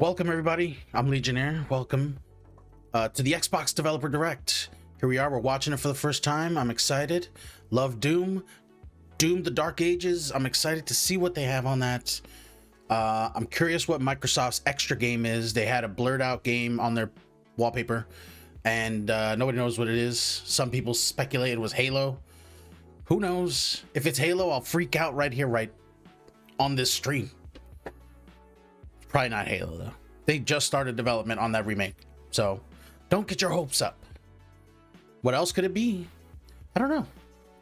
Welcome everybody, I'm Legionnaire. Welcome to the Xbox Developer Direct. Here we are, we're watching it for the first time. I'm excited. Love Doom the Dark Ages. I'm excited to see what they have on that. I'm curious what Microsoft's extra game is. They had a blurred out game on their wallpaper and nobody knows what it is. Some people speculate it was Halo. Who knows? If it's Halo, I'll freak out right here, right on this stream. Probably not Halo though. They just started development on that remake, so don't get your hopes up. What else could it be? I don't know.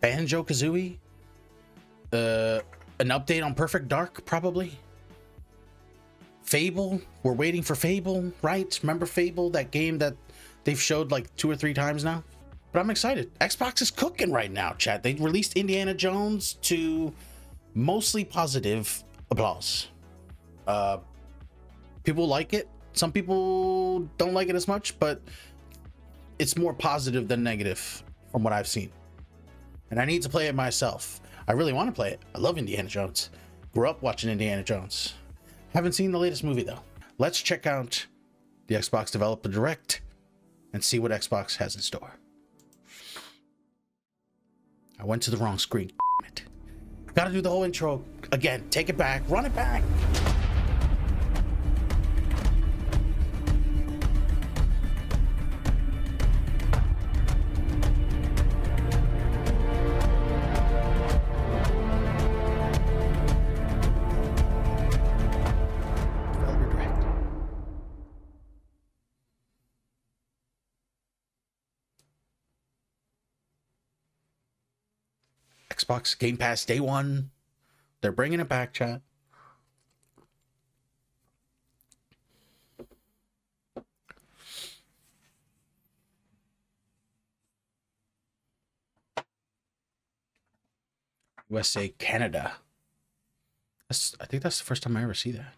Banjo-Kazooie? An update on Perfect Dark, probably. Fable? We're waiting for Fable, right? Remember Fable, that game that they've showed like 2 or 3 times now? But I'm excited. Xbox is cooking right now, chat. They released Indiana Jones to mostly positive applause. People like it. Some people don't like it as much, but it's more positive than negative from what I've seen. And I need to play it myself. I really want to play it. I love Indiana Jones. Grew up watching Indiana Jones. Haven't seen the latest movie though. Let's check out the Xbox Developer Direct and see what Xbox has in store. I went to the wrong screen. Damn it. Gotta do the whole intro again. Take it back. Run it back. Xbox Game Pass day one. They're bringing it back, chat. USA, Canada. I think that's the first time I ever see that.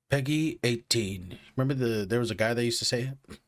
Peggy 18. Remember there was a guy that used to say it?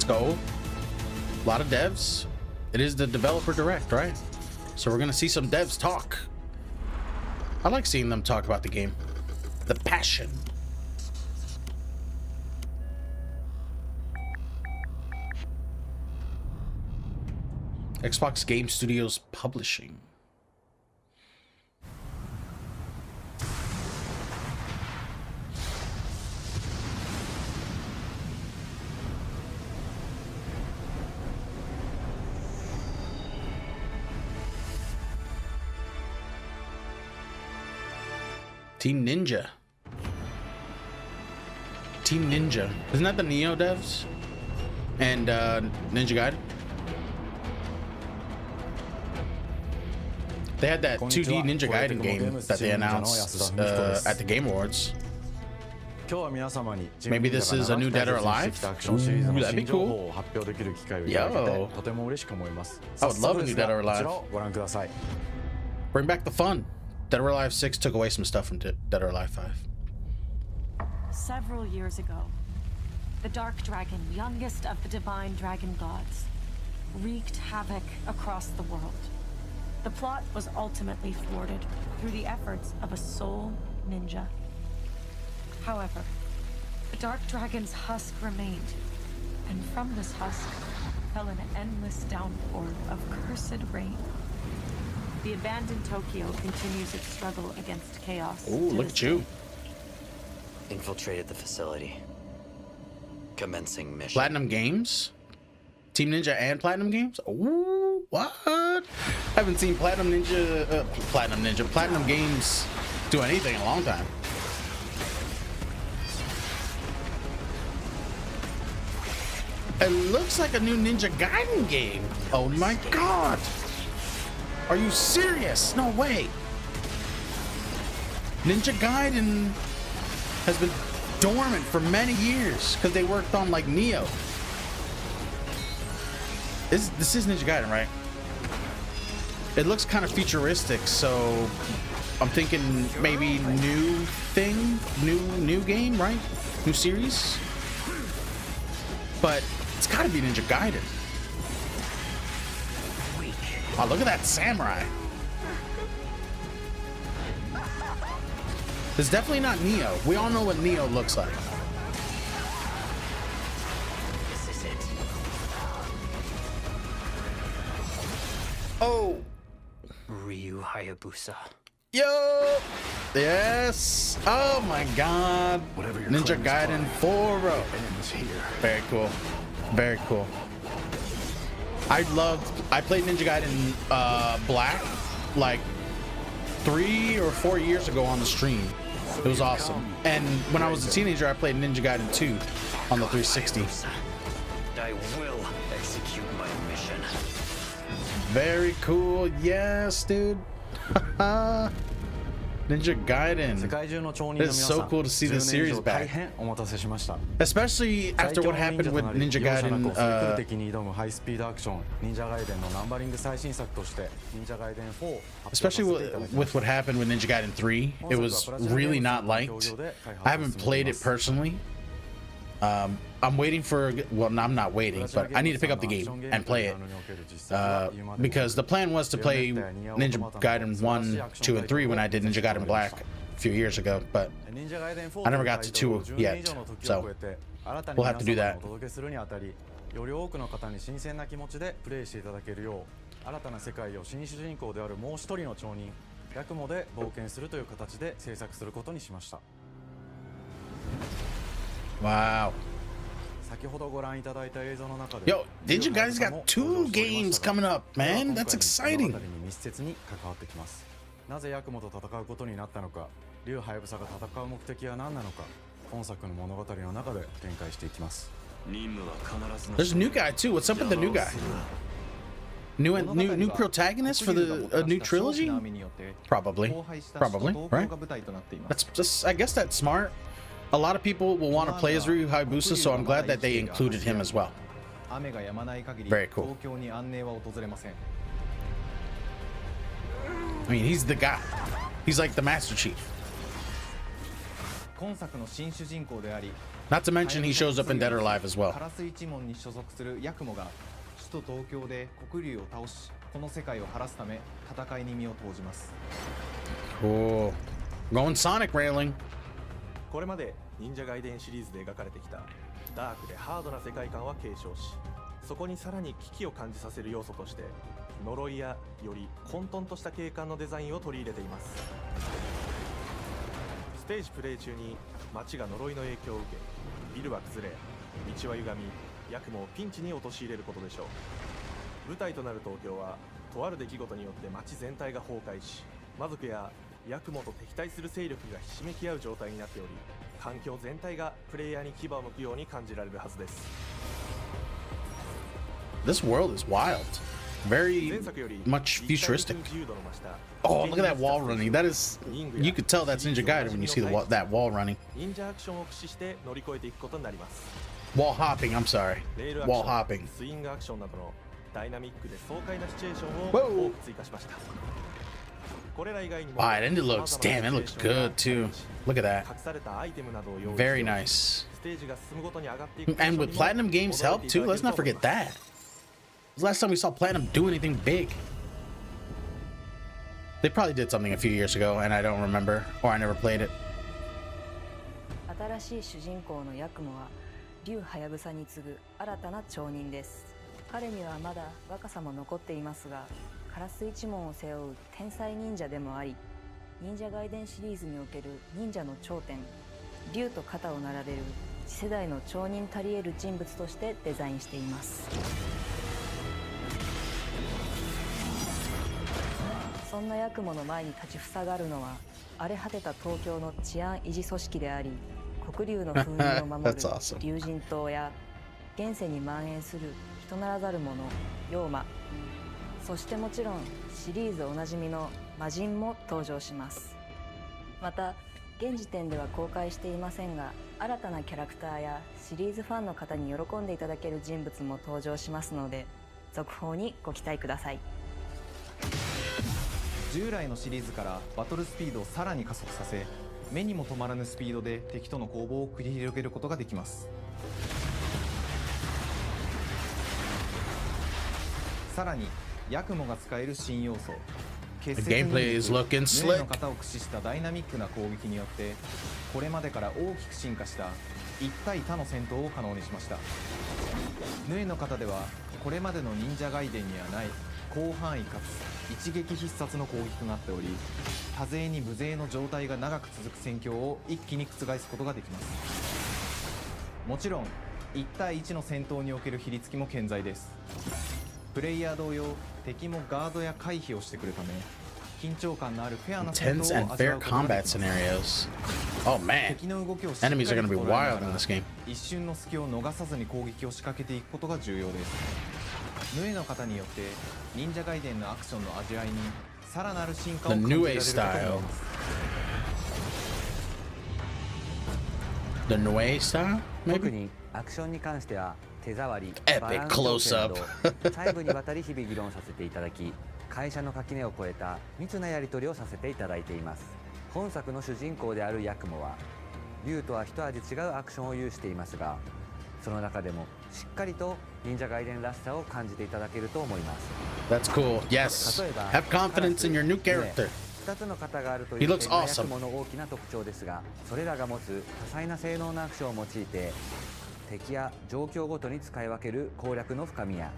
Go. A lot of devs. It is the Developer Direct, right? So we're gonna see some devs talk. I like seeing them talk about the game. The passion. Xbox Game Studios Publishing. Team Ninja. Team Ninja. Isn't that the Neo devs? And Ninja Gaiden? They had that 2D Ninja Gaiden game that they announced at the Game Awards. Maybe this is a new Dead or Alive? Ooh, that'd be cool. Yo. I would love a new Dead or Alive. Bring back the fun. Dead or Alive 6 took away some stuff from Dead or Alive 5. Several years ago, the Dark Dragon, youngest of the divine dragon gods, wreaked havoc across the world. The plot was ultimately thwarted through the efforts of a sole ninja. However, the Dark Dragon's husk remained, and from this husk fell an endless downpour of cursed rain. The abandoned Tokyo continues its struggle against chaos. Ooh, look at you. Infiltrated the facility. Commencing mission. Platinum Games? Team Ninja and Platinum Games? Ooh, what? I haven't seen Platinum Games do anything in a long time. It looks like a new Ninja Gaiden game. Oh my god. Are you serious? No way. Ninja Gaiden has been dormant for many years because they worked on like Neo. This is Ninja Gaiden, right? It looks kind of futuristic, so I'm thinking maybe new thing, new game, right? New series. But it's gotta be Ninja Gaiden. Oh, look at that samurai. It's definitely not Neo. We all know what Neo looks like. This is it. Oh. Ryu Hayabusa. Yo. Yes. Oh my god. Ninja Gaiden 4-0. Very cool. Very cool. I played Ninja Gaiden Black like 3 or 4 years ago on the stream. It was awesome. And when I was a teenager, I played Ninja Gaiden 2 on the 360. I will execute my mission. Very cool. Yes, dude. Ninja Gaiden. It's so cool to see this series back. Especially after what happened with Ninja Gaiden. Especially with what happened with Ninja Gaiden 3. It was really not liked. I haven't played it personally. I'm waiting for, well, no, I'm not waiting, but I need to pick up the game and play it. Because the plan was to play Ninja Gaiden 1, 2, and 3 when I did Ninja Gaiden Black a few years ago, but I never got to 2 yet, so we'll have to do that. 新たな世界を新主人公であるもう一人の町人ヤクモで冒険するという形で制作することにしました。 Wow. 先ほどご覧いただいた映像の中で Yo, Ninja Gaiden's got 2 games coming up, man. That's exciting. 密接に関わってきます。なぜヤクモと戦うことになったのか、竜ハヤブサが戦う目的は何なのか、本作の物語の中で展開していきます。 There's a new guy too. What's up with the new guy? New protagonist for the new trilogy? Probably, right? That's just, I guess that's smart. A lot of people will want to play as Ryu Hayabusa, so I'm glad that they included him as well. Very cool. I mean, he's the guy. He's like the Master Chief. Not to mention he shows up in Dead or Alive as well. Cool. Going Sonic railing. これまで忍者ガイデンシリーズで描かれてきたダークでハードな世界観は継承し、そこにさらに危機を感じさせる要素として呪いやより混沌とした景観のデザインを取り入れています。ステージプレイ中に街が呪いの影響を受け、ビルは崩れ、道は歪み、ヤクモをピンチに陥れることでしょう。舞台となる東京はとある出来事によって街全体が崩壊し、魔族やヤクモと敵対する勢力がひしめき合う状態になっており、環境全体がプレイヤーに牙を向くように感じられるはずです。 This world is wild. Very much futuristic. Oh, look at that wall running. That is, you could tell that's Ninja Gaiden when you see that wall running. Wall hopping, I'm sorry. Wall hopping. Whoa. Wow, and it looks, damn, it looks good too. Look at that. Very nice. And with Platinum Games help too, let's not forget that. It was the last time we saw Platinum do anything big. They probably did something a few years ago and I don't remember, or I never played it. 新しい主人公のヤクモは竜ハヤブサに次ぐ新たな町人です。彼にはまだ若さも残っていますが、カラス一門を背負う天才忍者でもあり、忍者ガイデンシリーズにおける忍者の頂点、竜と肩を並べる次世代の町人たり得る人物としてデザインしています。そんなヤクモの前に立ちふさがるのは荒れ果てた東京の治安維持組織であり、黒竜の封印を守る That's awesome. 竜神島や現世に蔓延する人ならざる者妖魔、そしてもちろんシリーズおなじみの魔人も登場します。また現時点では公開していませんが、新たなキャラクターやシリーズファンの方に喜んでいただける人物も登場しますので、続報にご期待ください。従来のシリーズからバトルスピードをさらに加速させ、目にも止まらぬスピードで敵との攻防を繰り広げることができます。さらにヤクモが使える新要素、 The gameplay is looking ヌエ slick. の型を駆使したダイナミックな攻撃によって、これまでから大きく進化した一対他の戦闘を可能にしました。ヌエの型ではこれまでの忍者ガイデンにはない広範囲かつ一撃必殺の攻撃となっており、多勢に無勢の状態が長く続く戦況を一気に覆すことができます。もちろん1対1の戦闘における比率付きも健在です。プレイヤー同様、敵もガードや回避をしてくるため、緊張感のあるフェアな戦 Intense 闘 and を味わ fair うことがで combat きます。 scenarios. Oh man. 敵の動きをしっかり Enemies are と gonna be 捉えなが wild ら in this game. 一瞬の隙を逃さずに攻撃を仕掛けていくことが重要です。ヌエの方によって忍者ガイデンのアクションの味わいにさらなる進化を The 感じら Nue れるかと思い style. ます。 The Nue style, 特 maybe? にアクションに関しては手触り、 Epic バランス調整など close-up 細部にわたり日々議論させていただき、会社の垣根を越えた密なやり取りをさせていただいています。本作の主人公であるヤクモは竜とは一味違うアクションを有していますが、その中でもしっかりと忍者ガイデンらしさを感じていただけると思います。 That's cool. Yes. 例えば Have confidence in your new カラス character. 2つの型があると He いう looks 点がヤ awesome. クモの大きな特徴ですが、それらが持つ多彩な性能のアクションを用いて敵や状況ごとに使い分ける攻略の深みや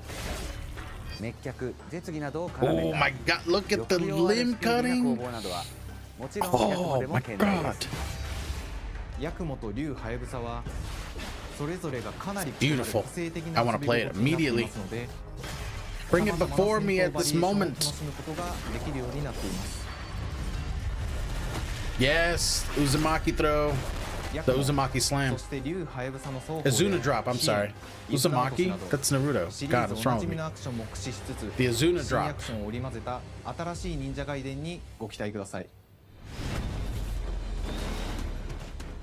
滅却、絶技などを絡 Oh めた my god, look at the 抑揚ある limb スピーディーな攻 cutting. 防などはもちろんヤクモ Oh でも my 健在で god. す。ヤクモと竜ハヤブサはそれぞれがかなり Beautiful. 個性的 I な wanna 遊び play 心 it になってい immediately. ますので、 Bring it 様々な before 戦 me 闘 at バリエー this ションを moment. 楽しむことができるようになっています。 Yes, Uzumaki throw. ヤ The クモ Uzumaki そ slam. して竜ハヤブサの双方で Azuna drop, I'm sorry. イズナートス Uzumaki? など That's Naruto. シリ God, ーズ what's お wrong なじ with み me? のアクションも駆使しつつ The Azuna 新 drop. アクションを織り交ぜた新しい忍者ガイデンにご期待ください。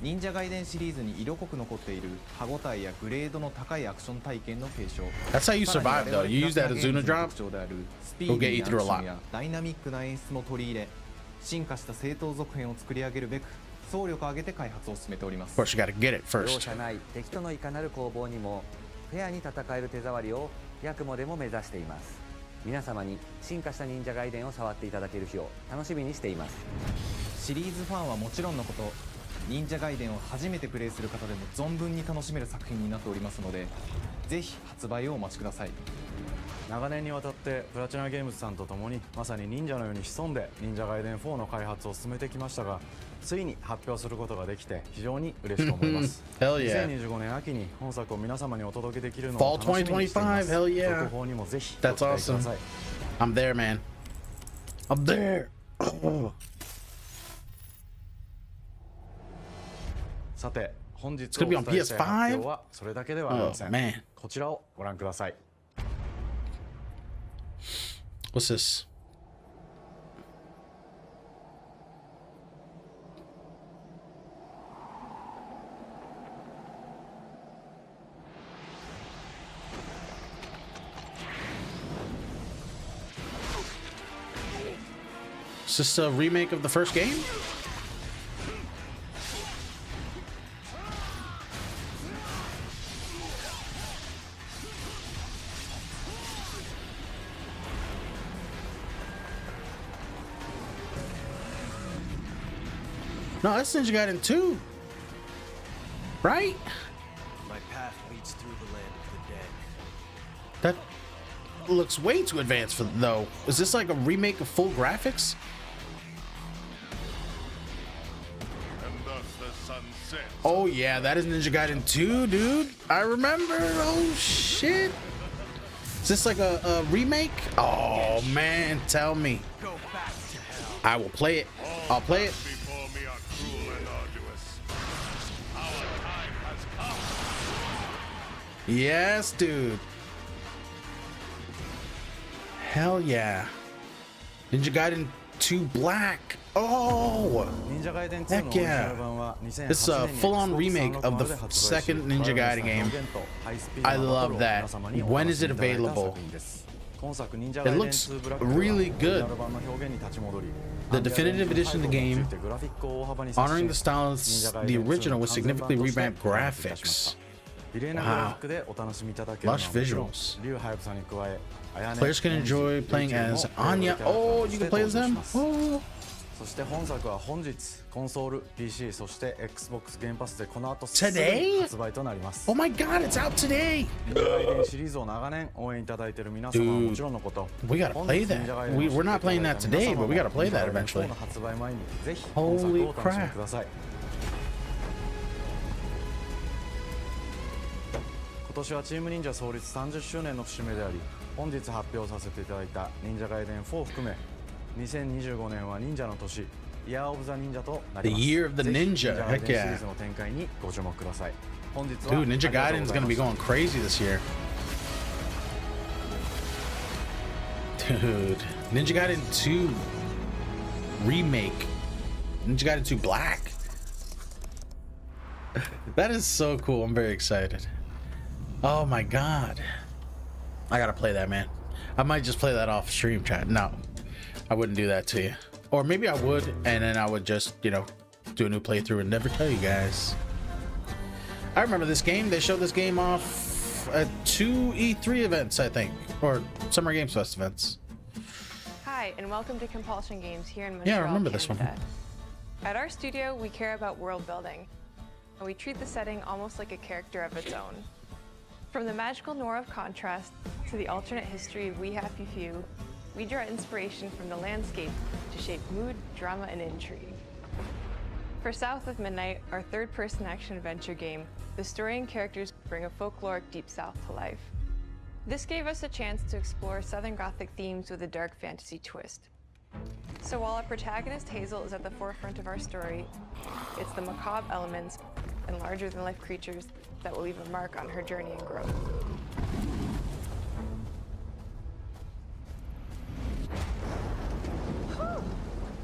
忍者ガイデンシリーズに色濃く残っている歯ごたえやグレードの高いアクション体験の継承。 That's how you さらに survive, though. You use that 我々 Azuna が drop. 特徴であるスピ It'll ー get ディ you ーな through ア a クショ lot. ンやダイナミックな演出も取り入れ、進化した正当続編を作り上げるべく総力を挙げて開発を進めておりま Of す。 course, you gotta get it 容 first. 赦ない敵とのいかなる攻防にもフェアに戦える手触りをヤクモでも目指しています。皆様に進化した忍者ガイデンを触っていただける日を楽しみにしています。シリーズファンはもちろんのこと、忍者ガイデンを初めてプレイする方でも存分に楽しめる作品になっておりますので、ぜひ発売をお待ちください。長年にわたってプラチナゲームズさんと共にまさに忍者のように潜んで忍者ガイデン4の開発を進めてきましたが、ついに発表することができて非常に嬉しく思います。 Hell yeah. 2025年秋に本作を皆様にお届けできるのを Fall 楽しみにしています。 2025 hell yeah. 続報にもぜひご That's 期待ください。 I'm there, man. I'm there. Oh. さて本日 It's gonna be お on 伝えしたい PS5? 発表はそれだけではあり Oh ません。 man. こちらをご覧ください。 What's this? Is this a remake of the first game? No, that's Ninja Gaiden 2. Right? My path leads through the land of the dead. That looks way too advanced for though. Is this like a remake of full graphics? And thus the sun sets. Oh yeah, that is Ninja Gaiden 2, dude. I remember. Oh shit. Is this like a remake? Oh man, tell me. Go fast. I will play it. I'll play it. Before me are cruel and arduous. Our time has come. Yes, dude. Hell yeah. Ninja Gaiden 2 Black. Oh, heck yeah. This is a full-on remake of the second Ninja Gaiden game. I love that. When is it available? It looks really good. The definitive edition of the game, honoring the style of the original with significantly revamped graphics. Wow. Lush visuals. Players can enjoy playing as Anya. Oh, you can play as them? Oh. そして本作は本日コンソール、PC、そして Xbox ゲームパスでこの後すぐ発売となります。 Oh my god, it's out today! ガイデンシリーズを長年応援いただいている皆様はもちろんのこと。 We gotta play that. We're not playing that today, but we gotta play that eventually. 発売前にぜひ本作をお楽しみください。今年はチーム忍者創立30周年の節目であり、本日発表させていただいた忍者ガイデン4を含め2025年は忍者の年、Year of the Ninja となります。 The Year of the Ninja, heck yeah. シリーズの展開にご注目ください。本日は Dude, Ninja Gaiden's gonna be going crazy this year. Dude, Ninja Gaiden 2 remake. Ninja Gaiden 2 Black. That is so cool. I'm very excited. Oh my god. I gotta play that, man. I might just play that off stream chat. No, I wouldn't do that to you. Or maybe I would, and then I would just, you know, do a new playthrough and never tell you guys. I remember this game. They showed this game off at 2 E3 events, I think, or Summer Games Fest events. Hi, and welcome to Compulsion Games here in Montreal, Yeah, I remember this one. Canada. At our studio, we care about world building, and we treat the setting almost like a character of its own. From the magical noir of contrast to the alternate history of We Happy Few, we draw inspiration from the landscape to shape mood, drama, and intrigue. For South of Midnight, our third-person action-adventure game, the story and characters bring a folkloric Deep South to life. This gave us a chance to explore Southern Gothic themes with a dark fantasy twist. So while our protagonist Hazel is at the forefront of our story, it's the macabre elements and larger-than-life creatures that will leave a mark on her journey and growth.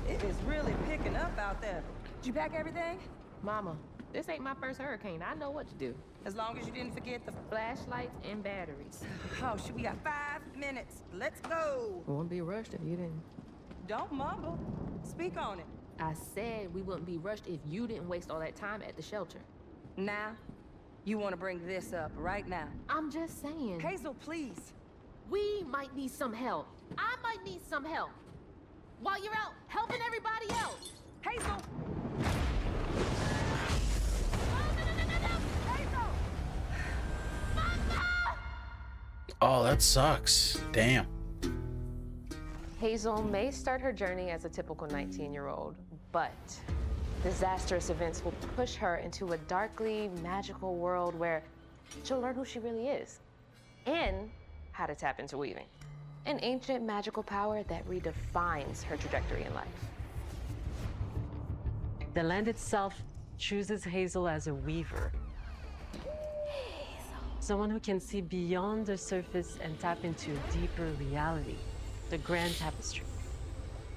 It is really picking up out there. Did you pack everything? Mama, this ain't my first hurricane. I know what to do. As long as you didn't forget the Flashlights and batteries. Oh, shoot, we got 5 minutes. Let's go. We wouldn't be rushed if you didn't. Don't mumble. Speak on it. I said we wouldn't be rushed if you didn't waste all that time at the shelter. Now, you want to bring this up right now. I'm just saying. Hazel, please. We might need some help. I might need some help. While you're out helping everybody else. Hazel! Oh, that sucks. Damn. Hazel may start her journey as a typical 19-year-old, but disastrous events will push her into a darkly magical world where she'll learn who she really is and how to tap into weaving, an ancient magical power that redefines her trajectory in life. The land itself chooses Hazel as a weaver. Someone who can see beyond the surface and tap into a deeper reality, the grand tapestry.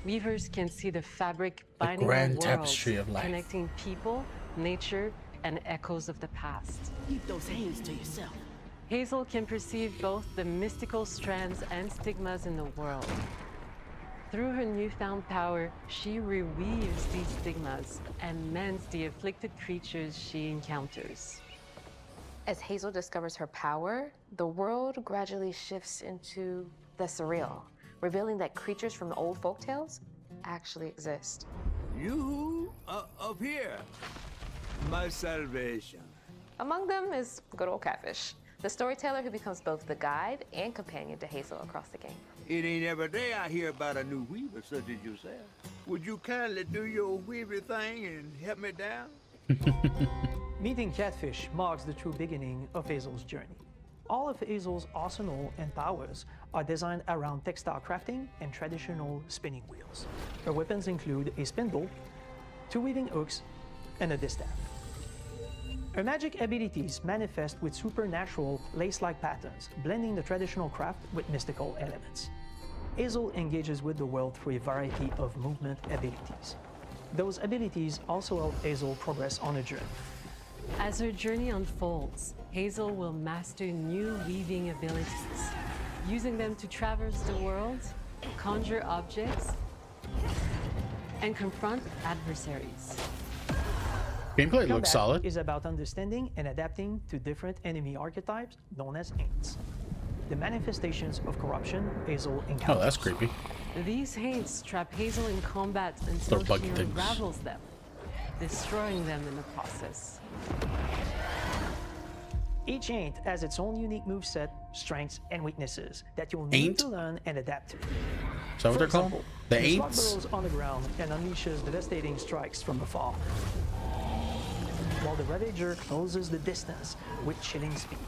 Weavers can see the fabric binding our grand worlds, tapestry of life. connecting people, nature, and echoes of the past. Keep those hands to yourself. Hazel can perceive both the mystical strands and stigmas in the world. Through her newfound power, she reweaves these stigmas and mends the afflicted creatures she encounters. As Hazel discovers her power, the world gradually shifts into the surreal, revealing that creatures from the old folktales actually exist. You up here, my salvation. Among them is good old Catfish, the storyteller who becomes both the guide and companion to Hazel across the game. It ain't every day I hear about a new weaver such as yourself. Would you kindly do your weaver thing and help me down? Meeting Catfish marks the true beginning of Hazel's journey. All of Hazel's arsenal and powers are designed around textile crafting and traditional spinning wheels. Her weapons include a spindle, 2 weaving hooks, and a distaff. Her magic abilities manifest with supernatural lace-like patterns, blending the traditional craft with mystical elements. Hazel engages with the world through a variety of movement abilities. Those abilities also help Hazel progress on a journey. As her journey unfolds, Hazel will master new weaving abilities, using them to traverse the world, conjure objects, and confront adversaries. Gameplay looks Combat solid. is about understanding and adapting to different enemy archetypes known as Aints. The manifestations of corruption Hazel encounters. Oh, that's creepy. These Haints trap Hazel in combat until They're buggy she things. unravels them, destroying them in the process. Each Aint has its own unique moveset, strengths, and weaknesses that you'll need Aint? to learn and adapt to. Is that what they're called? The slug Aints? burrows on the ground and unleashes devastating strikes from afar, while the Ravager closes the distance with chilling speed.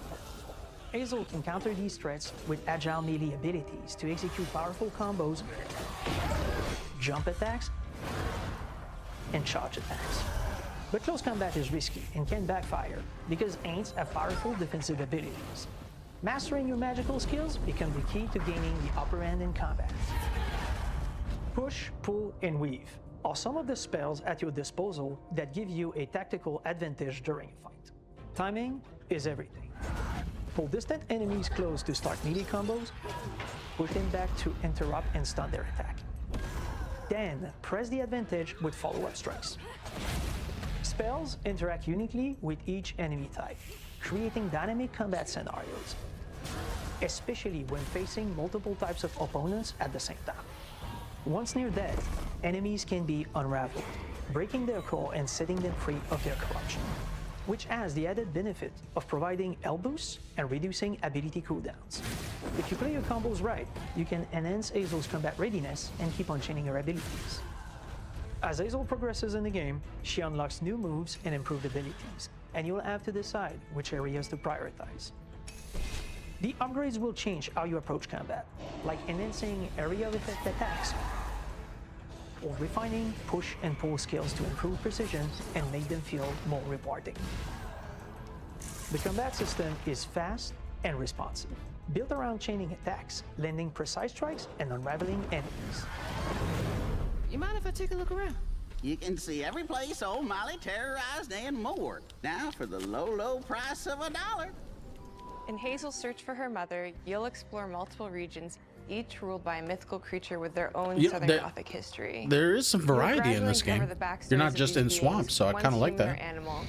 Hazel can counter these threats with agile melee abilities to execute powerful combos, jump attacks, and charge attacks. But close combat is risky and can backfire because Aints have powerful defensive abilities. Mastering your magical skills becomes the key to gaining the upper hand in combat. Push, pull, and weave are some of the spells at your disposal that give you a tactical advantage during a fight. Timing is everything. Pull distant enemies close to start melee combos, push them back to interrupt and stun their attack. Then press the advantage with follow-up strikes. Spells interact uniquely with each enemy type, creating dynamic combat scenarios, especially when facing multiple types of opponents at the same time. Once near death, enemies can be unraveled, breaking their core and setting them free of their corruption, which has the added benefit of providing health boosts and reducing ability cooldowns. If you play your combos right, you can enhance Hazel's combat readiness and keep on chaining her abilities. As Hazel progresses in the game, she unlocks new moves and improved abilities, and you'll have to decide which areas to prioritize. The upgrades will change how you approach combat, like enhancing area of effect attacks, or refining push and pull skills to improve precision and make them feel more rewarding. The combat system is fast and responsive, built around chaining attacks, landing precise strikes, and unraveling enemies. You mind if I take a look around? You can see every place old Molly terrorized and more. Now for the low, low price of $1. In Hazel's search for her mother, you'll explore multiple regions, each ruled by a mythical creature with their own Southern Gothic history. There is some variety in this game. You're not backstories just of in these swamps, so I beings, kind of like once human that. or animal,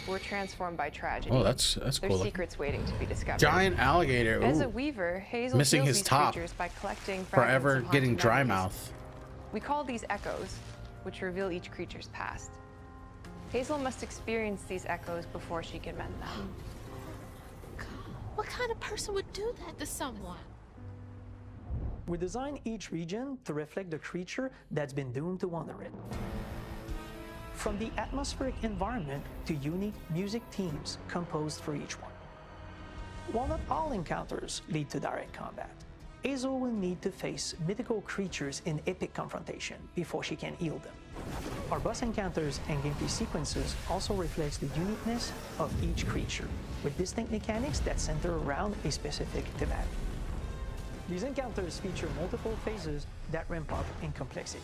were transformed by tragedy. Oh, that's There's cool. secrets waiting to be discovered. Giant alligator. As a Ooh. weaver, Hazel Missing kills his these top. creatures by collecting Forever fragments of getting haunted dry memories. mouth. We call these echoes, which reveal each creature's past. Hazel must experience these echoes before she can mend them. What kind of person would do that to someone? We design each region to reflect the creature that's been doomed to wander it. From the atmospheric environment to unique music themes composed for each one. While not all encounters lead to direct combat, Hazel will need to face mythical creatures in epic confrontation before she can heal them. Our boss encounters and gameplay sequences also reflects the uniqueness of each creature, with distinct mechanics that center around a specific thematic. These encounters feature multiple phases that ramp up in complexity.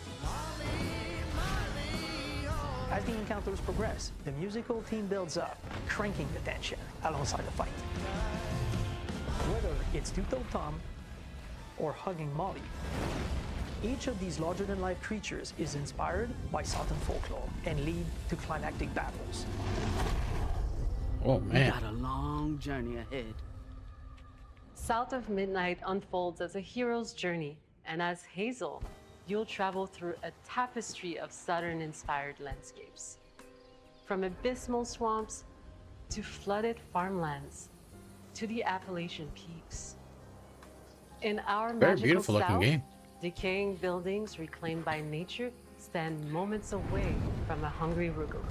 As the encounters progress, the musical theme builds up, cranking the tension alongside the fight. Whether it's Two-Toed Tom or hugging Molly, each of these larger-than-life creatures is inspired by Southern folklore and lead to climactic battles. Oh We man. got a long journey ahead. South of Midnight unfolds as a hero's journey, and as Hazel, you'll travel through a tapestry of Southern-inspired landscapes. From abysmal swamps to flooded farmlands to the Appalachian peaks. In our Very magical beautiful looking South, game. decaying buildings reclaimed by nature stand moments away from a hungry Rugal.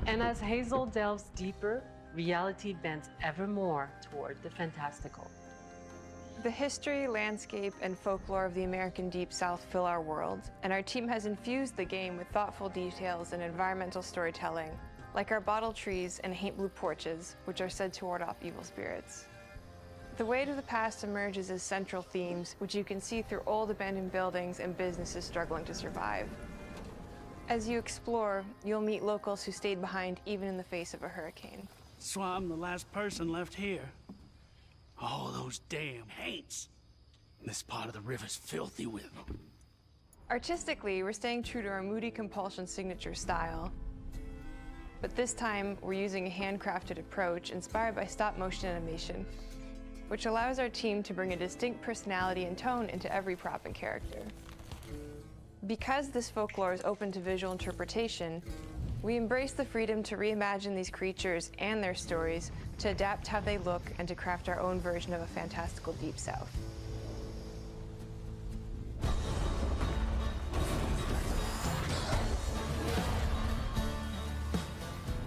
And as Hazel delves deeper, reality bent ever more toward the fantastical. The history, landscape, and folklore of the American Deep South fill our world, and our team has infused the game with thoughtful details and environmental storytelling, like our bottle trees and haint blue porches, which are said to ward off evil spirits. The way to the past emerges as central themes, which you can see through old abandoned buildings and businesses struggling to survive. As you explore, you'll meet locals who stayed behind even in the face of a hurricane. So I'm the last person left here. All those damn haints. This part of the river's filthy with them. Artistically, we're staying true to our moody compulsion signature style. But this time, we're using a handcrafted approach inspired by stop-motion animation, which allows our team to bring a distinct personality and tone into every prop and character. Because this folklore is open to visual interpretation, we embrace the freedom to reimagine these creatures and their stories, to adapt how they look, and to craft our own version of a fantastical Deep South.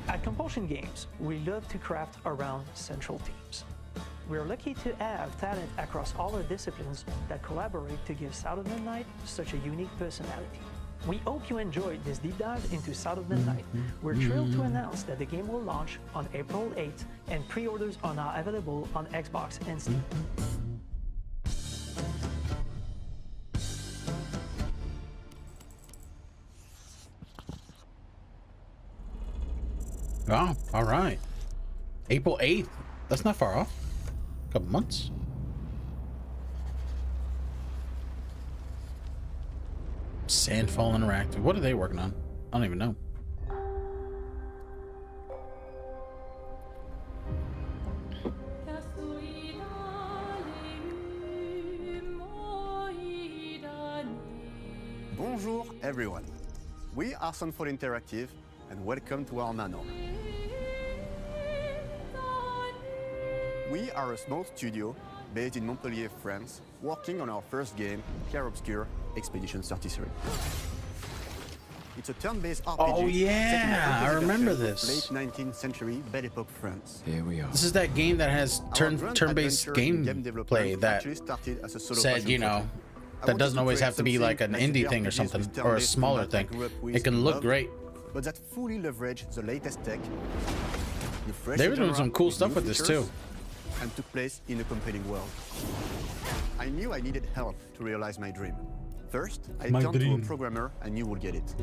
At Compulsion Games, we love to craft around central themes. We're lucky to have talent across all our disciplines that collaborate to give South of Midnight such a unique personality. We hope you enjoyed this deep dive into South of Midnight. We're thrilled to announce that the game will launch on April 8th, and pre-orders are now available on Xbox and Steam. Oh, all right. April 8th. That's not far off. A couple months. Sandfall Interactive. What are they working on? I don't even know. Bonjour everyone. We are Sunfall Interactive and welcome to our manor. We are a small studio based in Montpellier, France, working on our first game, Clair Obscur Expedition 33. It's a turn-based RPG. Oh yeah, I remember this. Late 19th century Belle Epoque France. Here we are. This is that game that has turn-based gameplay that said, you know, that doesn't always have to be like an indie thing or something, or a smaller thing. It can look great. But that fully leverage the latest tech. They were doing some cool stuff with this too. And took place in a compelling world. I knew I needed help to realize my dream. First, I turned to a programmer I knew would get it.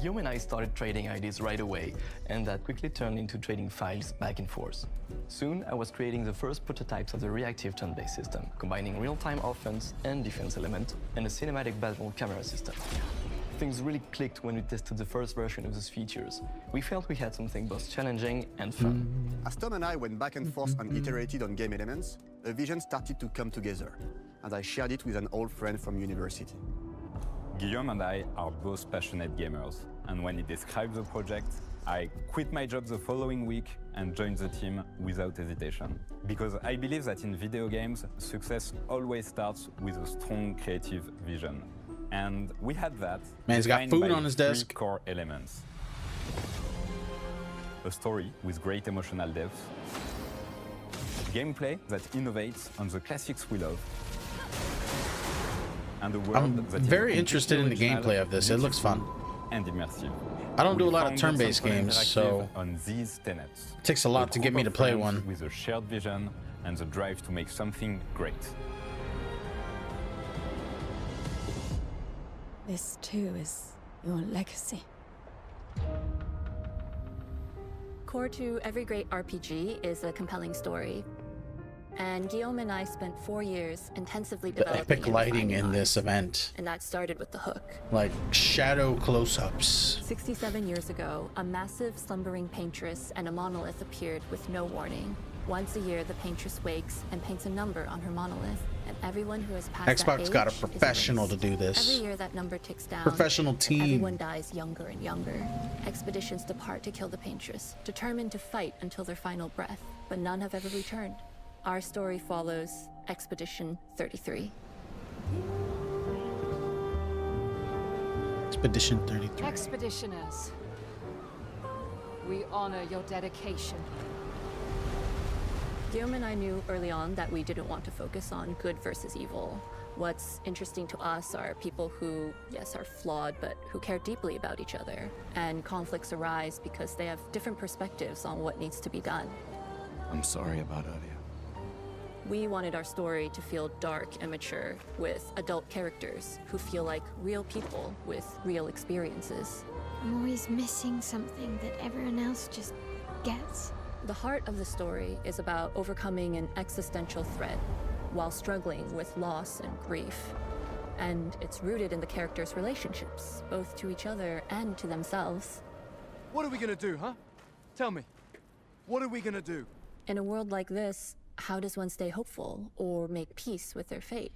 Guillaume and I started trading ideas right away, and that quickly turned into trading files back and forth. Soon, I was creating the first prototypes of the reactive turn-based system, combining real-time offense and defense element, and a cinematic battle camera system. Things really clicked when we tested the first version of those features. We felt we had something both challenging and fun. As Tom and I went back and forth and iterated on game elements, a vision started to come together, and I shared it with an old friend from university. Guillaume and I are both passionate gamers, and when he described the project, I quit my job the following week and joined the team without hesitation. Because I believe that in video games, success always starts with a strong creative vision. And we had that. Man's got food on his desk. Three core elements. A story with great emotional depth. Gameplay that innovates on the classics we love. And a world I'm that is very interested in the original, gameplay of this. It looks fun. And immersive. I don't do a We lot of founded turn-based Sunfall games, Interactive so on these tenets. it takes a lot to get me to play friends one. With a shared vision and the drive to make something great. This too is your legacy. Core to every great RPG is a compelling story. And Guillaume and I spent 4 years intensively The developing epic and lighting refining in ours. this event. And that started with the hook. Like shadow close-ups. 67 years ago, a massive slumbering paintress and a monolith appeared with no warning. Once a year, the paintress wakes and paints a number on her monolith, and everyone who has passed that Xbox age got a is professional to erased. do this. Every year, that number ticks down. Professional and team. everyone dies younger and younger. Expeditions depart to kill the paintress, determined to fight until their final breath, but none have ever returned. Our story follows Expedition 33. Expedition 33. Expeditioners. We honor your dedication. Guillaume and I knew early on that we didn't want to focus on good versus evil. What's interesting to us are people who, yes, are flawed, but who care deeply about each other. And conflicts arise because they have different perspectives on what needs to be done. I'm sorry about earlier. We wanted our story to feel dark and mature, with adult characters who feel like real people with real experiences. I'm always missing something that everyone else just gets. The heart of the story is about overcoming an existential threat while struggling with loss and grief. And it's rooted in the characters' relationships, both to each other and to themselves. What are we gonna do, huh? Tell me. What are we gonna do? In a world like this, how does one stay hopeful or make peace with their fate?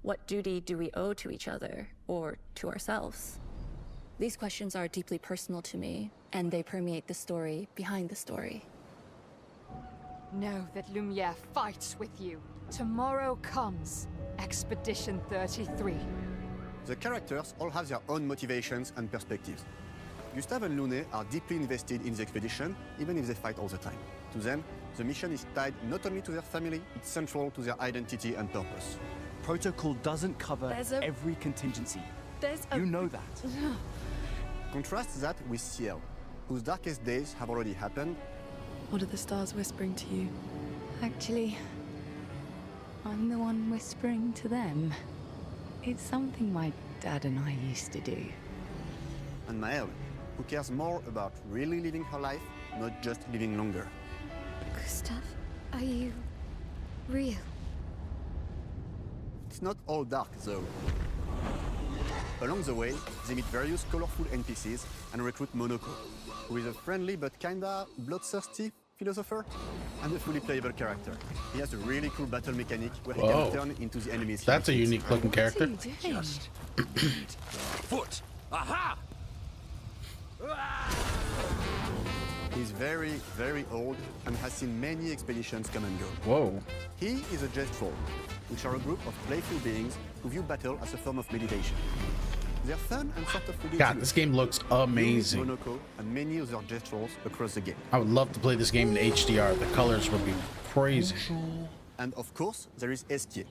What duty do we owe to each other or to ourselves? These questions are deeply personal to me, and they permeate the story behind the story. Know that Lumiere fights with you. Tomorrow comes Expedition 33. The characters all have their own motivations and perspectives. Gustave and Lune are deeply invested in the expedition, even if they fight all the time. To them, the mission is tied not only to their family, it's central to their identity and purpose. Protocol doesn't cover every contingency. You know that. Contrast that with Ciel, whose darkest days have already happened. What are the stars whispering to you? Actually, I'm the one whispering to them. It's something my dad and I used to do. And Maëlle, who cares more about really living her life, not just living longer. Gustave, are you real? It's not all dark, though. Along the way, they meet various colorful NPCs and recruit Monoko, who is a friendly but kinda bloodthirsty philosopher and a fully playable character. He has a really cool battle mechanic where he can turn into the enemies. That's a unique looking character. Just foot! Aha! He's very, very old and has seen many expeditions come and go. Whoa. He is a Jest Troll, which are a group of playful beings who view battle as a form of meditation. They're fun and sort of ridiculous. God, this game looks amazing. Monoko and many other Jest Trolls across the game. I would love to play this game in HDR. The colors would be crazy. And of course, there is Esquier,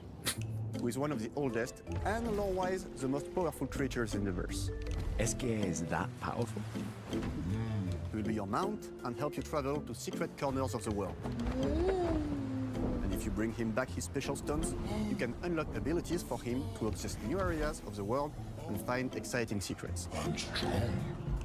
who is one of the oldest and lore-wise the most powerful creatures in the verse. Esquier is that powerful? He will be your mount and help you travel to secret corners of the world. And if you bring him back his special stones, you can unlock abilities for him to access new areas of the world and find exciting secrets. I'm strong,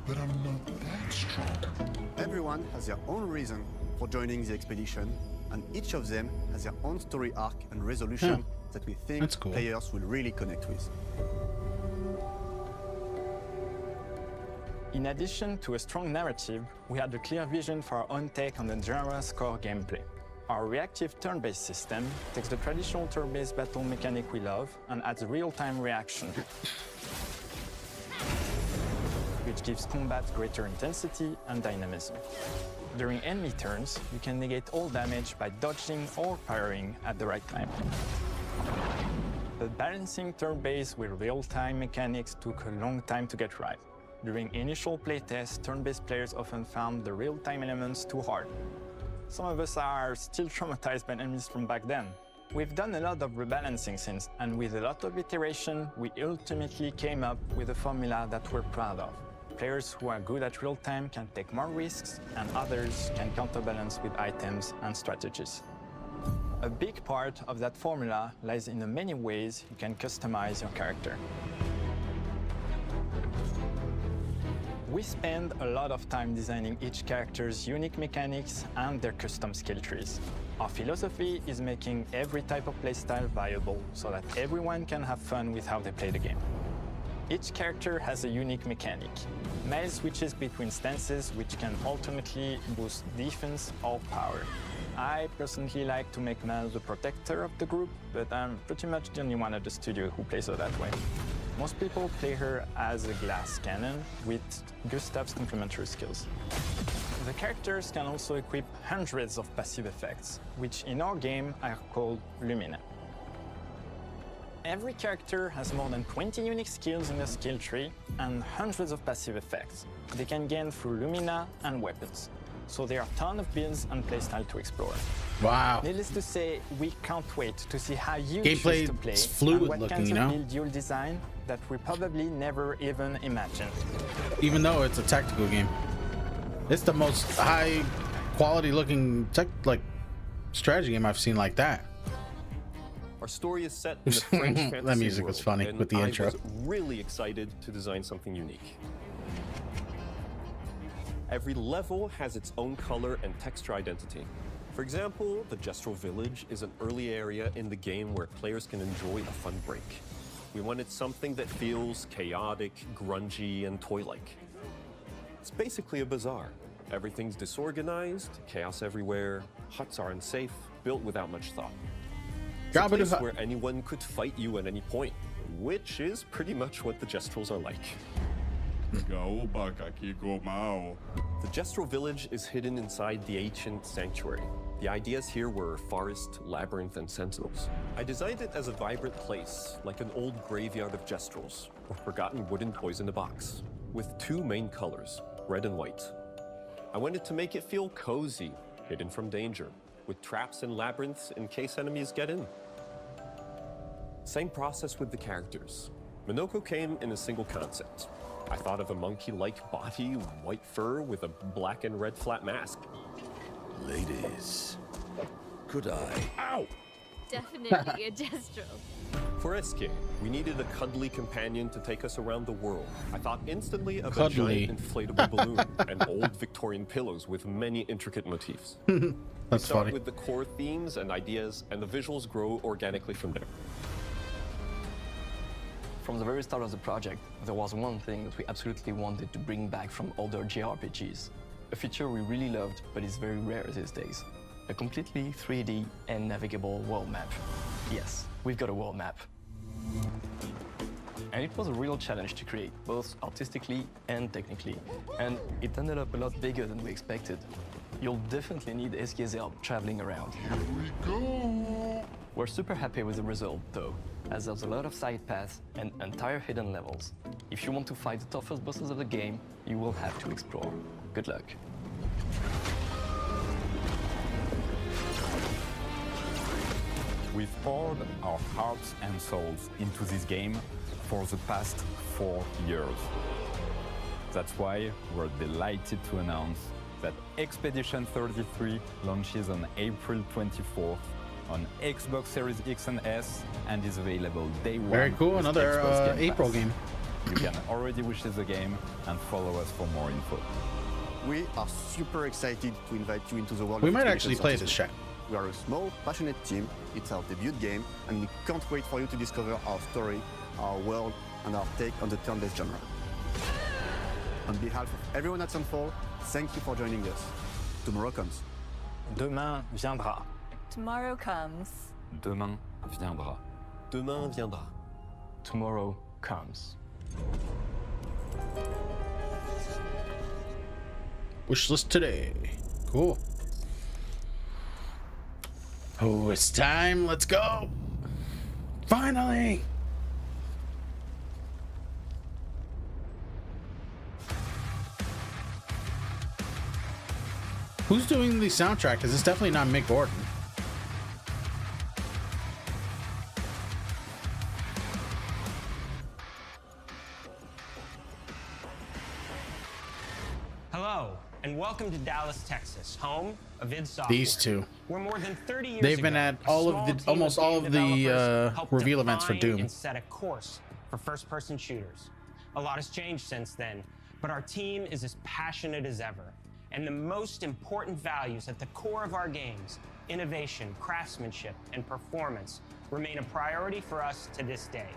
but I'm not that strong. Everyone has their own reason for joining the expedition, and each of them has their own story arc and resolution that we think players will really connect with. In addition to a strong narrative, we had a clear vision for our own take on the genre's core gameplay. Our reactive turn-based system takes the traditional turn-based battle mechanic we love and adds real-time reaction, which gives combat greater intensity and dynamism. During enemy turns, you can negate all damage by dodging or parrying at the right time. But balancing turn-based with real-time mechanics took a long time to get right. During initial playtests, turn-based players often found the real-time elements too hard. Some of us are still traumatized by enemies from back then. We've done a lot of rebalancing since, and with a lot of iteration, we ultimately came up with a formula that we're proud of. Players who are good at real-time can take more risks, and others can counterbalance with items and strategies. A big part of that formula lies in the many ways you can customize your character. We spend a lot of time designing each character's unique mechanics and their custom skill trees. Our philosophy is making every type of playstyle viable so that everyone can have fun with how they play the game. Each character has a unique mechanic. Maëlle switches between stances which can alternately boost defense or power. I personally like to make Maëlle the protector of the group, but I'm pretty much the only one at the studio who plays her that way. Most people play her as a glass cannon with Gustave's complementary skills. The characters can also equip hundreds of passive effects, which in our game are called Lumina. Every character has more than 20 unique skills in the skill tree and hundreds of passive effects they can gain through Lumina and weapons. So there are a ton of builds and playstyle to explore. Wow. Needless to say, we can't wait to see how you Gameplay choose to play is fluid and what looking, kinds you of know? build you'll design that we probably never even imagined. Even though it's a tactical game, it's the most high quality looking strategy game I've seen like that. Our story is set in the French fantasy That music was world, funny and with the intro. I was really excited to design something unique. Every level has its own color and texture identity. For example, the Gestural Village is an early area in the game where players can enjoy a fun break. We wanted something that feels chaotic, grungy, and toy-like. It's basically a bazaar. Everything's disorganized, chaos everywhere, huts are unsafe, built without much thought. It's a place where anyone could fight you at any point, which is pretty much what the Gestrals are like. The Gestral Village is hidden inside the ancient sanctuary. The ideas here were forest, labyrinth, and sentinels. I designed it as a vibrant place, like an old graveyard of Gestrals, or forgotten wooden toys in a box, with two main colors, red and white. I wanted to make it feel cozy, hidden from danger, with traps and labyrinths in case enemies get in. Same process with the characters. Minoko came in a single concept. I thought of a monkey-like body, white fur with a black and red flat mask. Ladies, could I? Ow! Definitely a Destro. For SK, we needed a cuddly companion to take us around the world. I thought instantly of Cuddly. a giant inflatable balloon and old Victorian pillows with many intricate motifs. That's we start funny. with the core themes and ideas, and the visuals grow organically from there. From the very start of the project, there was one thing that we absolutely wanted to bring back from older JRPGs. A feature we really loved, but is very rare these days. A completely 3D and navigable world map. Yes, we've got a world map. And it was a real challenge to create, both artistically and technically. And it ended up a lot bigger than we expected. You'll definitely need SK's help traveling around. Here we go! We're super happy with the result, though, as there's a lot of side paths and entire hidden levels. If you want to fight the toughest bosses of the game, you will have to explore. Good luck. We've poured our hearts and souls into this game for the past 4 years. That's why we're delighted to announce that Expedition 33 launches on April 24th on Xbox Series X and S and is available day one. Very cool, with another Xbox Game April Pass. game. You can already wishlist the game and follow us for more info. We are super excited to invite you into the world We of might Expedition actually play 33. this, chat. We are a small, passionate team. It's our debut game, and we can't wait for you to discover our story, our world, and our take on the turn-based genre. On behalf of everyone at Sunfall, thank you for joining us. Tomorrow comes. Demain viendra. Tomorrow comes. Demain viendra. Demain viendra. Tomorrow comes. Wishlist today. Cool. Oh, it's time. Let's go. Finally. Who's doing the soundtrack? Because it's definitely not Mick Gordon. Hello, and welcome to Dallas, Texas, home of id Software. These two. Where more than 30 years They've been ago, at a all small of the team almost all game of the developers helped reveal events for define Doom. and set a course for first-person shooters. A lot has changed since then, but our team is as passionate as ever. And the most important values at the core of our games, innovation, craftsmanship, and performance, remain a priority for us to this day.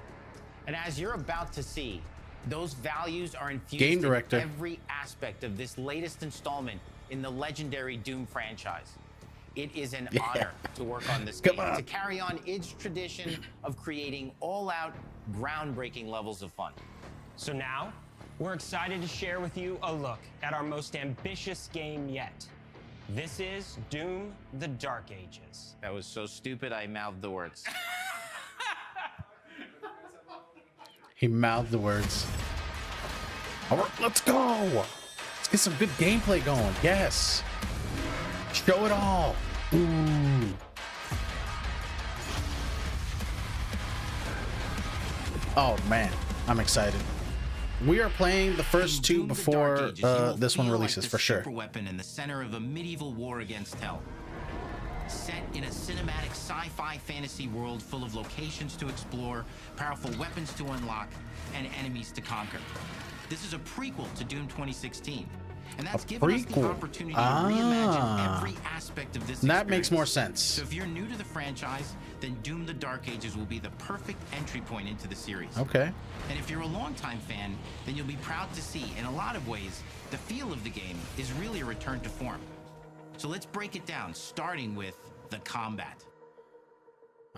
And as you're about to see, those values are infused Game director. in every aspect of this latest installment in the legendary Doom franchise. It is an honor to work on this game, to carry on its tradition of creating all-out, groundbreaking levels of fun. So now, we're excited to share with you a look at our most ambitious game yet. This is Doom: The Dark Ages. That was so stupid I mouthed the words. He mouthed the words. All right, let's go. Let's get some good gameplay going. Yes. Show it all. Ooh. Oh man, I'm excited. We are playing the first two before this one releases for sure. Super weapon in the center of a medieval war against hell. Set in a cinematic sci-fi fantasy world full of locations to explore, powerful weapons to unlock, and enemies to conquer. This is a prequel to Doom 2016. And that's given us the opportunity to reimagine every aspect of this experience. That makes more sense. So if you're new to the franchise, then Doom the Dark Ages will be the perfect entry point into the series. Okay. And if you're a longtime fan, then you'll be proud to see, in a lot of ways, the feel of the game is really a return to form. So let's break it down, starting with the combat.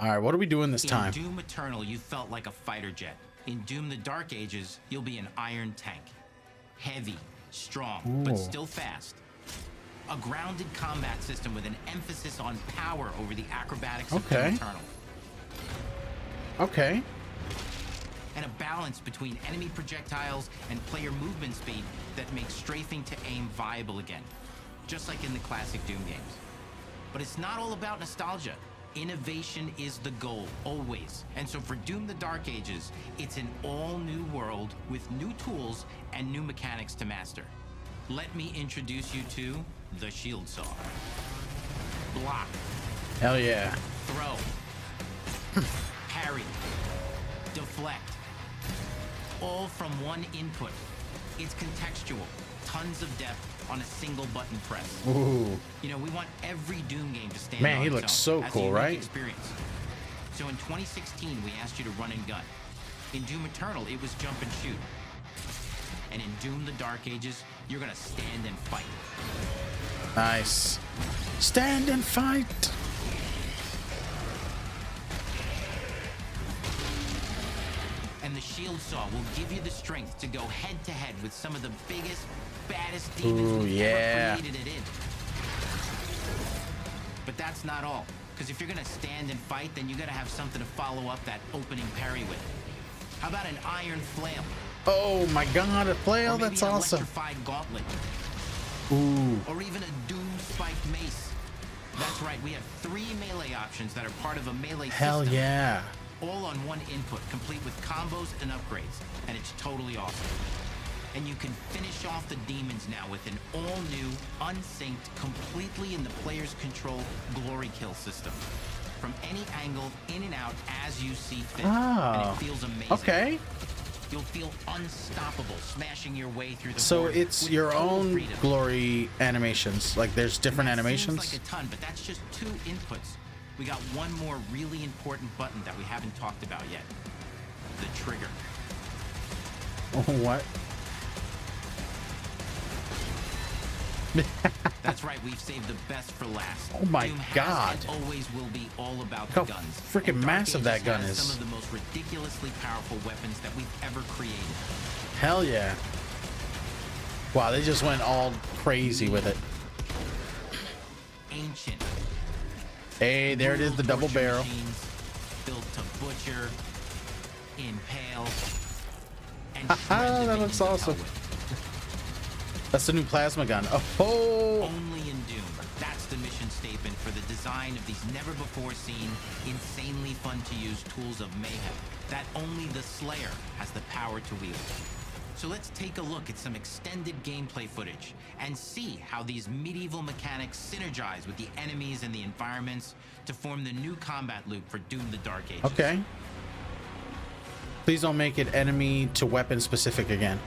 All right, what are we doing this time? In Doom Eternal, you felt like a fighter jet. In Doom the Dark Ages, you'll be an iron tank. Heavy, strong, but still fast. A grounded combat system with an emphasis on power over the acrobatics of Doom Eternal. Okay. And a balance between enemy projectiles and player movement speed that makes strafing to aim viable again, just like in the classic Doom games. But it's not all about nostalgia. Innovation is the goal, always. And so for Doom the Dark Ages, it's an all-new world with new tools and new mechanics to master. Let me introduce you to the Shield Saw. Block. Hell yeah. Throw. Parry. Deflect. All from one input. It's contextual. Tons of depth on a single button press. Ooh. You know, we want every Doom game to stand Man, on he its looks own so as a cool, unique right? experience. So in 2016, we asked you to run and gun. In Doom Eternal, it was jump and shoot. And in Doom the Dark Ages, you're gonna stand and fight. Nice. Stand and fight. And the Shield Saw will give you the strength to go head to head with some of the biggest, baddest demons we've ever created it in. But that's not all. Because if you're gonna stand and fight, then you gotta have something to follow up that opening parry with. How about an iron flail? Oh my god, a flail, that's awesome. Electrified gauntlet. Ooh. Or even a Doom spiked mace. That's right, we have 3 melee options that are part of a melee Hell system. yeah. All on one input, complete with combos and upgrades. And it's totally awesome. And you can finish off the demons now with an all-new, unsynced, completely in the player's control glory kill system. From any angle, in and out, as you see fit. And it feels amazing. Okay. You'll feel unstoppable, smashing your way through the So board it's with your total own freedom. glory animations. Like there's different And that animations. seems like a ton, but that's just 2 inputs. We got one more really important button that we haven't talked about yet. The trigger. What? That's right, we've saved the best for last. Oh my Doom has god. and always will be all about Look the how guns. freaking And Dark massive Ages that gun has is. Some of the most ridiculously powerful weapons that we've ever created. Hell yeah. Wow, they just went all crazy with it. Ancient. Hey, there it is, the double barrel. Machines built to butcher, impale, and Ah, that looks awesome. That's the new plasma gun. Oh, only in Doom. That's the mission statement for the design of these never-before-seen, insanely fun-to-use tools of mayhem that only the Slayer has the power to wield. So let's take a look at some extended gameplay footage and see how these medieval mechanics synergize with the enemies and the environments to form the new combat loop for Doom the Dark Ages. okay. Please don't make it enemy to weapon specific again.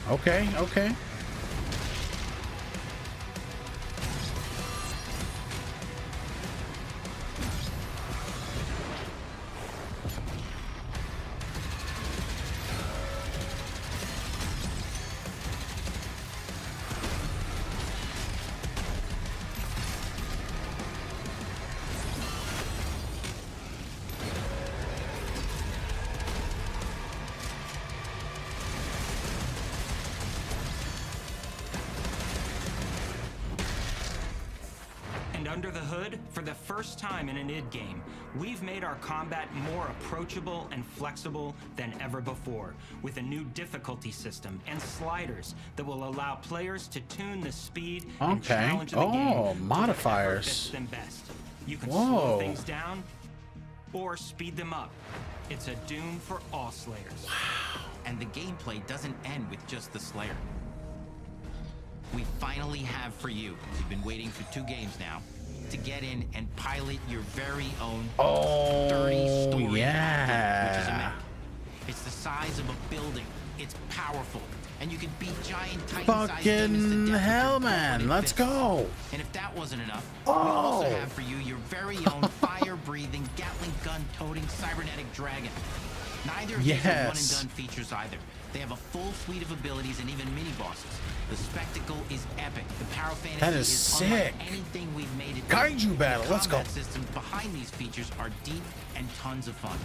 Okay, okay. And under the hood, for the first time in an id game, we've made our combat more approachable and flexible than ever before, with a new difficulty system and sliders that will allow players to tune the speed and challenge the game modifiers. fits them best. You can Whoa. slow things down or speed them up. It's a Doom for all Slayers. Wow. And the gameplay doesn't end with just the Slayer. We finally have for you, you've been waiting for 2 games now, to get in and pilot your very own 30-story yeah. which is a mech. It's the size of a building. It's powerful. And you can beat giant Titan-sized demons to death. Hell, man. Let's go. And if that wasn't enough, we also have for you your very own fire-breathing, Gatling gun-toting cybernetic dragon. Neither of these are one-and-done features either. They have a full suite of abilities and even mini-bosses. The spectacle is epic. The power fantasy That is sick. Anything we've made it. Kaiju battle. Let's go. The systems behind these features are deep and tons of fun.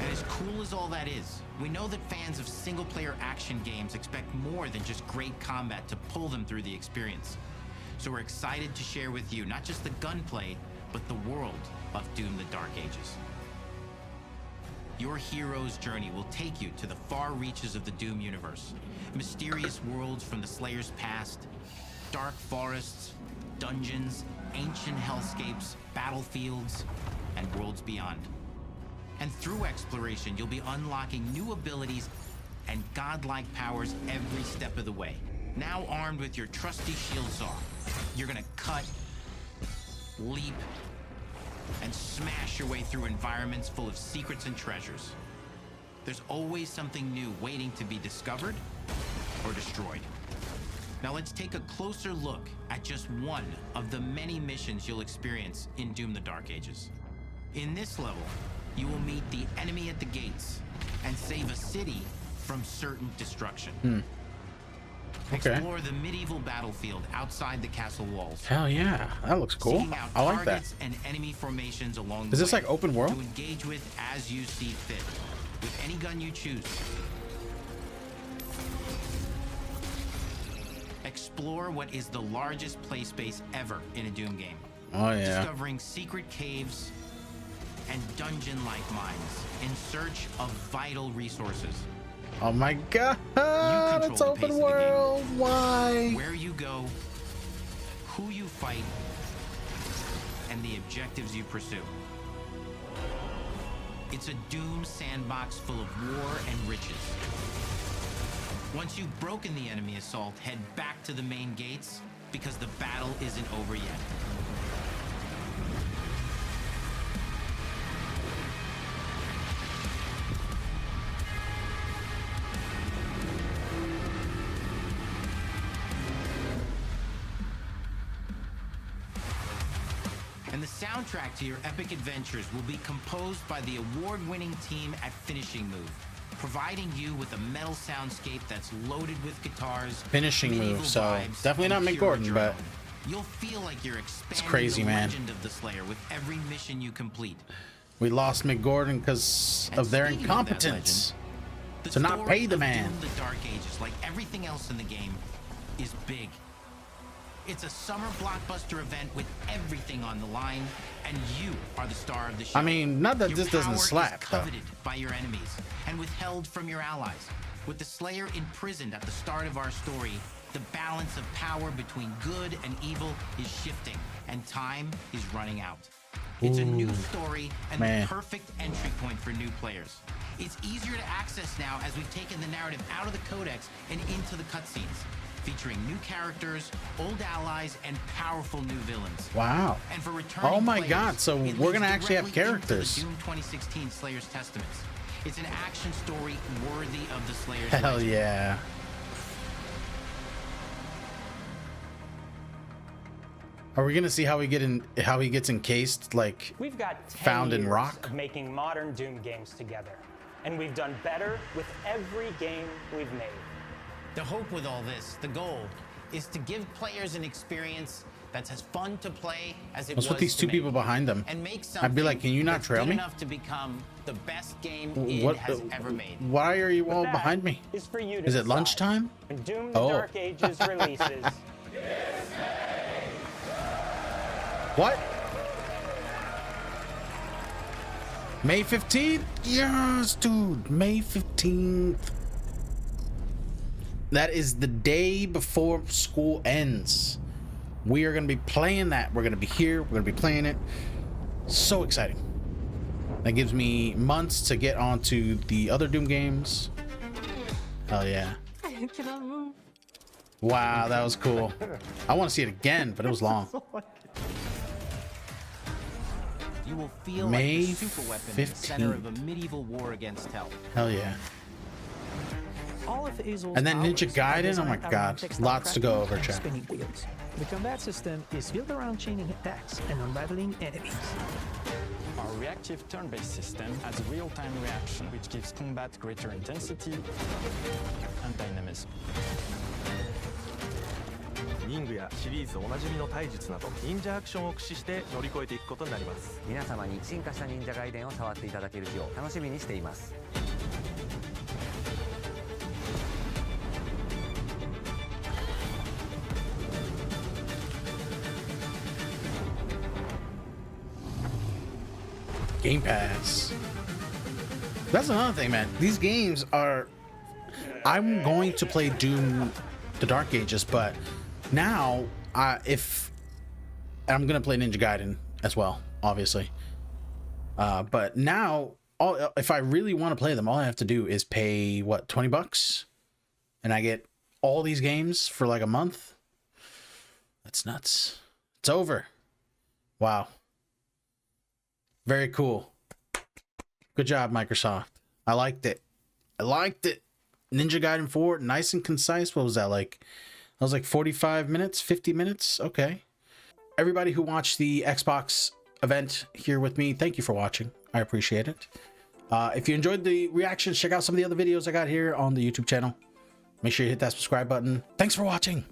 And as cool as all that is, we know that fans of single-player action games expect more than just great combat to pull them through the experience. So we're excited to share with you not just the gunplay, but the world of Doom: The Dark Ages. Your hero's journey will take you to the far reaches of the Doom universe. Mysterious worlds from the Slayer's past, dark forests, dungeons, ancient hellscapes, battlefields, and worlds beyond. And through exploration, you'll be unlocking new abilities and godlike powers every step of the way. Now armed with your trusty shield saw, you're gonna cut, leap, and smash your way through environments full of secrets and treasures. There's always something new waiting to be discovered or destroyed. Now let's take a closer look at just one of the many missions you'll experience in Doom: The Dark Ages. In this level, you will meet the enemy at the gates and save a city from certain destruction. Okay. Explore the medieval battlefield outside the castle walls. Hell yeah, that looks cool. Seeking out I like that. targets and enemy formations along the Is this way like open world? to engage with as you see fit, with any gun you choose. Explore what is the largest play space ever in a Doom game. Oh yeah. Discovering secret caves and dungeon-like mines in search of vital resources. Oh my god, it's open world. Why? Where you go, who you fight, and the objectives you pursue. It's a Doom sandbox full of war and riches. Once you've broken the enemy assault, head back to the main gates, because the battle isn't over yet. And the soundtrack to your epic adventures will be composed by the award-winning team at Finishing Move, providing you with a metal soundscape that's loaded with guitars, Finishing Move, so definitely not Mick Gordon, but you'll feel like you're expanding crazy, the man. legend of the Slayer with every mission you complete. we lost Mick Gordon because of their speaking of that incompetence The to not story pay the of man. Doom: The Dark Ages, like everything else in the game, is big. It's a summer blockbuster event with everything on the line, and you are the star of the show. I mean, not that Your this doesn't power is slap, though. coveted by your enemies and withheld from your allies. With the Slayer imprisoned at the start of our story, the balance of power between good and evil is shifting, and time is running out. It's a new story and man. the perfect entry point for new players. It's easier to access now as we've taken the narrative out of the codex and into the cutscenes, featuring new characters, old allies, and powerful new villains. Wow. And for returning Oh my players, god, so it we're leads gonna actually have directly into the characters. Doom 2016 Slayer's Testaments. It's an action story worthy of the Slayer's Hell legend. yeah. Are we gonna see how he gets encased, like We've got 10 found in years rock? of making modern Doom games together, and we've done better with every game we've made. The hope with all this, the goal, is to give players an experience that's as fun to play as it What's was with these to two make. people behind them? And make I'd be like, can you not that's trail good me? enough to become the best game id What? has ever made. Why are you all That behind me? is for you to Is it decide. lunchtime? When Doom: The Oh. Dark Ages releases, What? May 15th? Yes, dude. May 15th. That is the day before school ends. We are going to be playing that. We're going to be here. We're going to be playing it. So exciting. That gives me months to get onto the other Doom games. Hell yeah. Wow, that was cool. I want to see it again, but it was long. You will feel May like the super weapon in the center of a medieval war against hell. Hell yeah. All of Azel's And then Ninja powers are Gaiden, oh my designed around god, textile lots to go crafting over, and chat. spinning wheels. The combat system is built around chaining attacks and unraveling enemies. Our reactive turn-based system has real-time reaction, which gives combat greater intensity and dynamism. 忍具やシリーズおなじみの体術など忍者アクションを駆使して乗り越えていくことになります。皆様に進化した忍者ガイデンを触っていただける日を楽しみにしています。Game Pass. That's another thing, man. These games are... I'm going to play Doom the Dark Ages, but now, if... I'm going to play Ninja Gaiden as well, obviously. But now, if I really want to play them, all I have to do is pay, what, 20 bucks? And I get all these games for like a month? That's nuts. It's over. Wow. Very cool. Good job, Microsoft. I liked it. I liked it. Ninja Gaiden 4, nice and concise. What was that like? That was like 45 minutes, 50 minutes. Okay. Everybody who watched the Xbox event here with me, thank you for watching. I appreciate it. If you enjoyed the reactions, check out some of the other videos I got here on the YouTube channel. Make sure you hit that subscribe button. Thanks for watching.